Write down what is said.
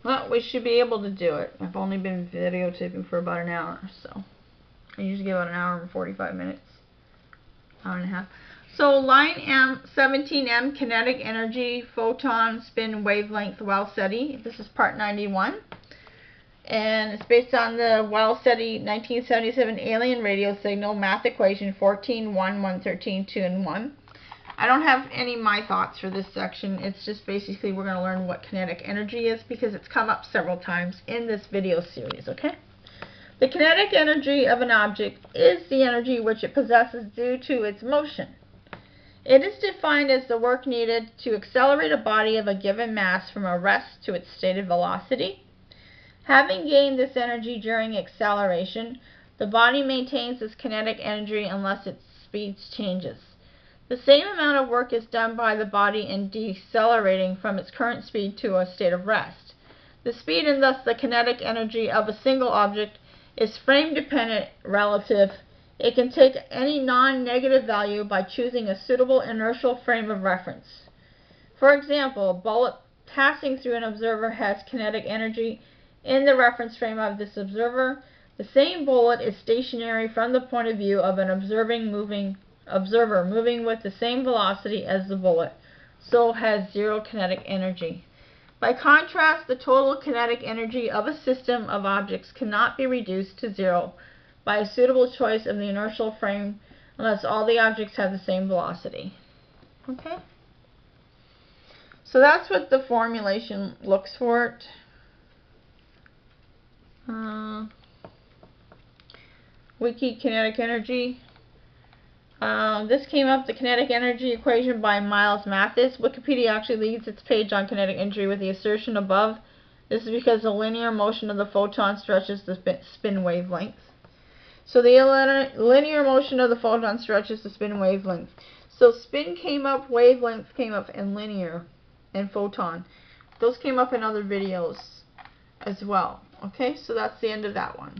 Well, we should be able to do it. I've only been videotaping for about an hour, so I usually give about an hour and 45 minutes, hour and a half. So line M, 17m Kinetic Energy Photon Spin Wavelength SETI. This is part 91. And it's based on the SETI 1977 alien radio signal math equation 14, 1, 113, 2, and 1. I don't have any of my thoughts for this section. It's just basically we're going to learn what kinetic energy is because it's come up several times in this video series, okay? The kinetic energy of an object is the energy which it possesses due to its motion. It is defined as the work needed to accelerate a body of a given mass from a rest to its stated velocity. Having gained this energy during acceleration, the body maintains this kinetic energy unless its speed changes. The same amount of work is done by the body in decelerating from its current speed to a state of rest. The speed and thus the kinetic energy of a single object is frame-dependent relative. It can take any non-negative value by choosing a suitable inertial frame of reference. For example, a bullet passing through an observer has kinetic energy in the reference frame of this observer. The same bullet is stationary from the point of view of an observer moving with the same velocity as the bullet, so has zero kinetic energy. By contrast, the total kinetic energy of a system of objects cannot be reduced to zero by a suitable choice of the inertial frame unless all the objects have the same velocity. Okay? So that's what the formulation looks for it. Wiki kinetic energy. This came up, the kinetic energy equation by Miles Mathis. Wikipedia actually leads its page on kinetic energy with the assertion above. This is because the linear motion of the photon stretches the spin wavelength. So the linear motion of the photon stretches the spin wavelength. So spin came up, wavelength came up, and linear, and photon. Those came up in other videos as well. Okay, so that's the end of that one.